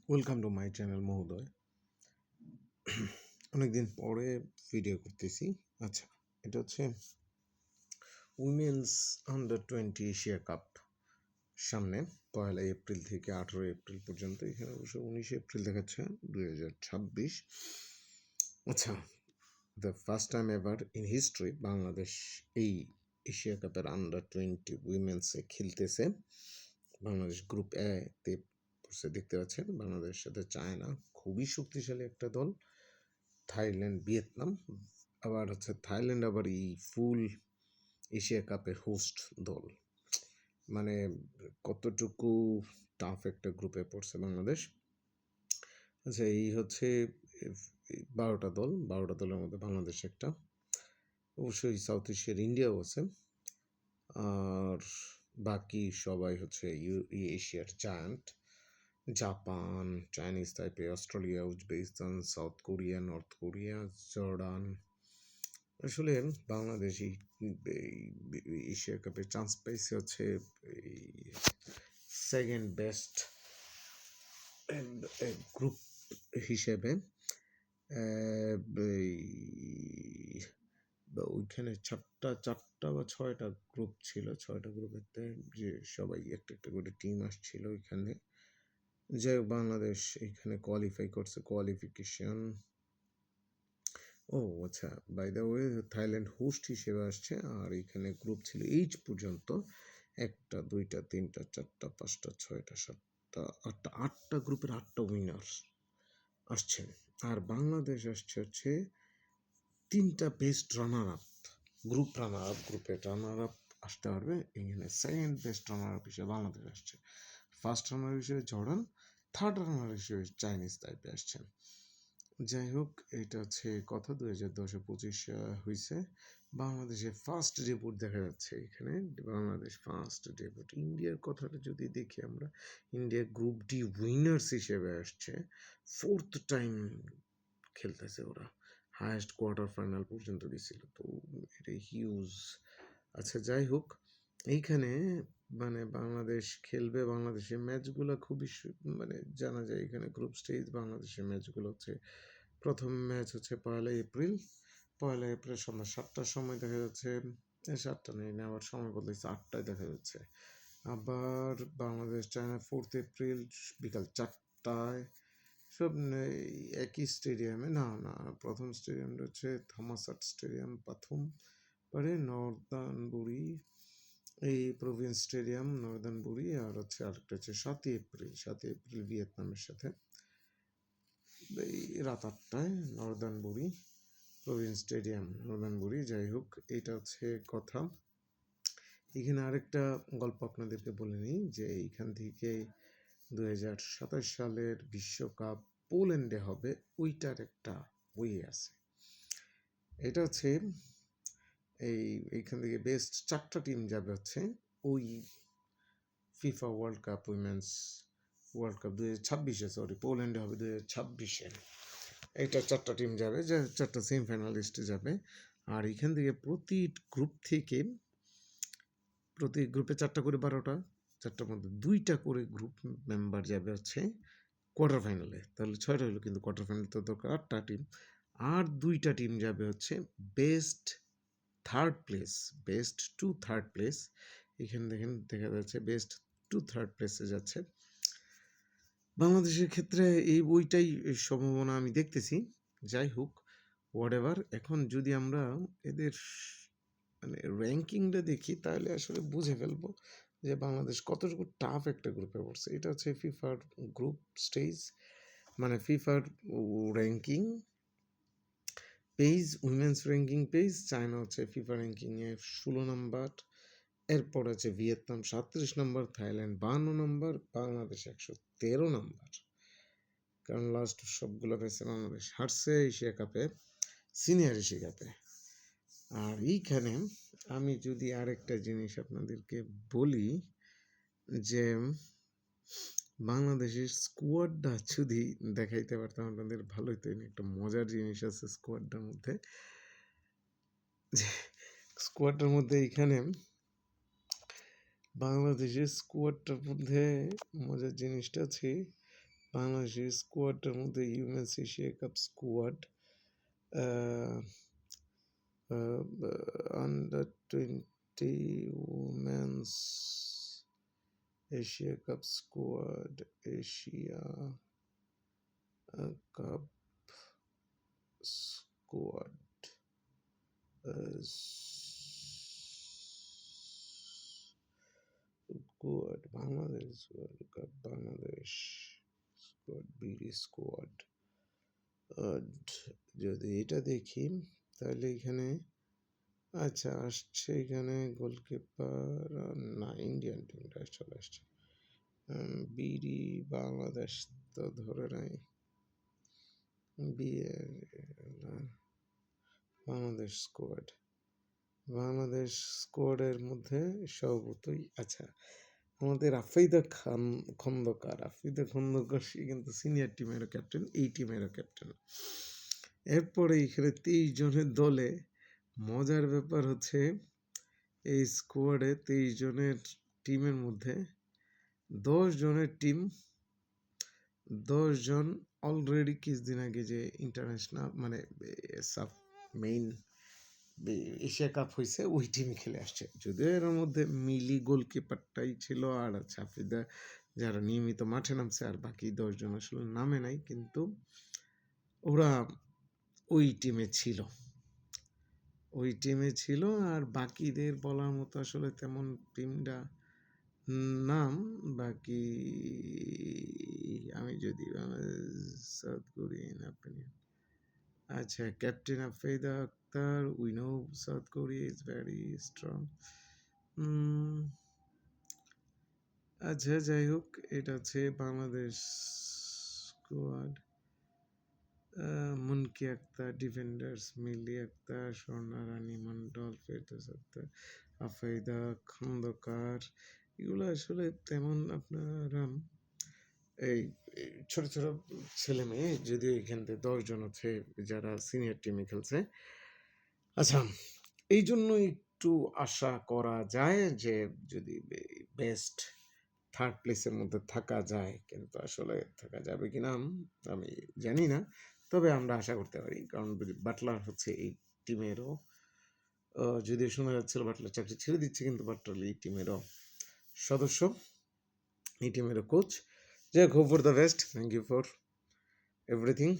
Welcome to my channel মহোদয়। অনেকদিন পরে ভিডিও করতেছি। আচ্ছা, এটা হচ্ছে উইমেন্স আন্ডার 20 এশিয়া কাপ সামনে 1 এপ্রিল থেকে 18 এপ্রিল পর্যন্ত। এখানে অবশ্য 19 এপ্রিল দেখাচ্ছে 2026। আচ্ছা, the first time ever in history Bangladesh এই এশিয়া কাপের আন্ডার 20 উইমেন্সে খেলতেছে। বাংলাদেশ গ্রুপ এ তে দেখতে পাচ্ছেন, বাংলাদেশের সাথে চায়না, খুবই শক্তিশালী একটা দল। থাইল্যান্ড, ভিয়েতনাম, আবার হচ্ছে থাইল্যান্ড আবার এই ফুল এশিয়া কাপের হোস্ট দল। মানে কতটুকু টাফ একটা গ্রুপে পড়ছে বাংলাদেশ। আচ্ছা, এই হচ্ছে 12টা দলের মধ্যে বাংলাদেশ একটা। অবশ্যই সাউথ এশিয়ার ইন্ডিয়াও আছে, আর বাকি সবাই হচ্ছে এশিয়ার giant. Japan, Chinese তাইপে, Australia, Uzbekistan, south Korea, north Korea, Jordan. আসলে বাংলাদেশ এই এশিয়া কাপে চান্স পাইছে হচ্ছে এই সেকেন্ড বেস্ট গ্রুপ হিসেবে। ওইখানে চারটা বা 6টা গ্রুপ ছিল, 6টা গ্রুপেতে যে সবাই একটা একটা করে টিম আসছিল ওইখানে। যাই হোক, বাংলাদেশ এখানে কোয়ালিফাই করছে, কোয়ালিফিকেশন। ও আচ্ছা, by the way Thailand host হিসেবে আসছে। আর এখানে গ্রুপ ছিল এইচ পর্যন্ত 1টা 2টা 3টা 4টা 5টা 6টা 7টা 8টা গ্রুপের 8টা উইনার্স আসছেন। আর বাংলাদেশ আসছে হচ্ছে 3টা বেস্ট রানার আপ, গ্রুপের রানার আপ আসতে পারবে। এখানে সেকেন্ড বেস্ট রানার আপ হিসেবে বাংলাদেশ আসছে, ফার্স্ট রানার হিসেবে জর্ডান, থার্ড রানার হিসেবে চাইনিজ তাইপে আসছেন। যাই হোক, এটা হচ্ছে কথা 2010-25 হয়েছে। বাংলাদেশের ফার্স্ট ডেবিউট দেখা যাচ্ছে এখানে, বাংলাদেশ ফার্স্ট ডেবিউট। ইন্ডিয়ার কথাটা যদি দেখি আমরা, ইন্ডিয়া গ্রুপ ডি উইনার্স হিসেবে আসছে, 4th টাইম খেলতেছে ওরা, হায়েস্ট কোয়ার্টার ফাইনাল পর্যন্ত গেছিল, তো এটা হিউজ। আচ্ছা, যাই হোক, এইখানে মানে বাংলাদেশ খেলবে, বাংলাদেশের ম্যাচগুলো খুবই মানে জানা যায়। এখানে গ্রুপ স্টেজ বাংলাদেশের ম্যাচগুলো হচ্ছে, প্রথম ম্যাচ হচ্ছে 1 এপ্রিল সন্ধ্যা 7টার সময় দেখা যাচ্ছে। 7টা নেই না, আবার সময় বদলেছে, 8টায় দেখা যাচ্ছে। আবার বাংলাদেশ চায়না 4th এপ্রিল বিকাল 4টায়। সব একই স্টেডিয়ামে, না না, প্রথম স্টেডিয়ামটা হচ্ছে থামাসাট স্টেডিয়াম, প্রথম পরে নর্দানবুরি, এই প্রভিন্স স্টেডিয়াম নর্দানবুরি। আর হচ্ছে আরেকটা হচ্ছে 7ই এপ্রিল ভিয়েতনামের সাথে, এই রাত 8টায় নর্দানবুরি প্রভিন্স স্টেডিয়াম নর্দানবুরি। যাই হোক, এটা হচ্ছে কথা। এখানে আরেকটা গল্প আপনাদেরকে বলে নিই, যে এইখান থেকে 2027 সালের বিশ্বকাপ পোল্যান্ডে হবে, ওইটার একটা ওয়ে আছে। এটা হচ্ছে এইখান থেকে বেস্ট 4টা টিম যাবে হচ্ছে ওই FIFA World Cup, women's World Cup 2026-এ, সরি, পোল্যান্ডে হবে 2026-এ। এইটা 4টা টিম যাবে, যে 4টা সেমিফাইনালিস্টে যাবে। আর এখান থেকে প্রতি গ্রুপে 4টা করে, 12টা, 4টার মধ্যে 2টা করে গ্রুপ মেম্বার যাবে হচ্ছে কোয়ার্টার ফাইনালে। তাহলে 6টা হলো, কিন্তু কোয়ার্টার ফাইনাল তো দরকার 8টা টিম। আর 2টা টিম যাবে হচ্ছে বেস্ট টু থার্ড প্লেস। এখানে দেখেন, দেখা যাচ্ছে বেস্ট টু থার্ড প্লেসে যাচ্ছে বাংলাদেশের ক্ষেত্রে। এই বইটাই সম্ভাবনা আমি দেখতেছি। যাই হোক, হোয়াট এভার, এখন যদি আমরা এদের মানে র্যাঙ্কিংটা দেখি, তাহলে আসলে বুঝে ফেলবো যে বাংলাদেশ কতটুকু টাফ একটা গ্রুপে পড়ছে। এটা হচ্ছে ফিফার গ্রুপ স্টেজ, মানে ফিফার ranking page, women's ranking page. China হচ্ছে ফিফা র্যাঙ্কিংয়ে 16 নম্বর, এরপর আছে ভিয়েতনাম 37 নম্বর, থাইল্যান্ড 52 নম্বর, বাংলাদেশ 113 নম্বর। কারণ লাস্ট সবগুলো পেয়েছে বাংলাদেশ, হারছে এশিয়া কাপে, সিনিয়র এশিয়া কাপে। আর এইখানে আমি যদি আরেকটা জিনিস আপনাদেরকে বলি, যে বাংলাদেশের স্কোয়াডটা যদি দেখাইতে পারতাম আপনাদের, ভালোই তো। একটা মজার জিনিস আছে স্কোয়াডটার মধ্যে, যে স্কোয়াডটার মধ্যে এইখানে বাংলাদেশের স্কোয়াডটার মধ্যে মজার জিনিসটা আছে, বাংলাদেশের স্কোয়াডটার মধ্যে women's Asia cup squad, under-20 women's Asia Cup squad, Asia Cup squad, squad, Bangladesh World Cup, Bangladesh squad, BD squad. যদি এটা দেখি তাহলে এখানে আচ্ছা আসছে, এখানে গোলকিপার না, ইন্ডিয়ান টিমটা চলে আসছে। বিডি বাংলাদেশ তো ধরে নাই, বাংলাদেশ স্কোয়াড, বাংলাদেশ স্কোয়াডের মধ্যে স্বভাবতই আচ্ছা আমাদের আফ্রিদা খন্দকার, আফ্রিদা খন্দকার সে কিন্তু সিনিয়র টিমেরও ক্যাপ্টেন, এই টিমেরও ক্যাপ্টেন। এরপরে এখানে 23 জনের দলে মজার ব্যাপার হচ্ছে এই স্কোয়াডে 23 জনের টিমের মধ্যে 10 জনের টিম, 10 জন অলরেডি কিছুদিন আগে যে ইন্টারন্যাশনাল মানে সাব মেইন এশিয়া কাপ হয়েছে ওই টিমে খেলে আসছে। যদিও এর মধ্যে মিলি গোলকিপারটাই ছিল, আর আফ্রিদা যারা নিয়মিত মাঠে নামছে, আর বাকি 10 জন আসলে নামে নাই, কিন্তু ওরা ওই টিমে ছিল, ওই টিমে ছিল। আর বাকিদের বলার মতো আসলে তেমন টিমটা নাম বাকি আমি যদি সাউথ কোরিয়ান opinion, আচ্ছা captain Afrida Akter, we know South Korea is very strong. আচ্ছা যাই হোক, এটা হচ্ছে বাংলাদেশ স্কোয়াড। মুনকি আক্তার ডিফেন্ডার্স, মিলি আক্তার, স্বর্ণা রানী মন্ডল, ফেরদৌস আক্তার, আফ্রিদা খন্দকার, এগুলো আসলে তেমন আপনার এই ছোট ছোট ছেলে মেয়ে, যদিও এখান থেকে 10 জন আছে যারা সিনিয়র টিমে খেলছে। আচ্ছা এই জন্য একটু আশা করা যায় যে যদি বেস্ট থার্ড প্লেসের মধ্যে থাকা যায়, কিন্তু আসলে থাকা যাবে কিনা আমি জানি না, তবে আমরা আশা করতে পারি। কারণ বাটলার হচ্ছে এই টিমেরও, যদিও শোনা যাচ্ছিল বাটলার চাকরি ছেড়ে দিচ্ছে, কিন্তু বাটলার এই টিমেরও সদস্য, এই টিমেরও কোচ। যাই হোক, hope for the best, thank you for everything.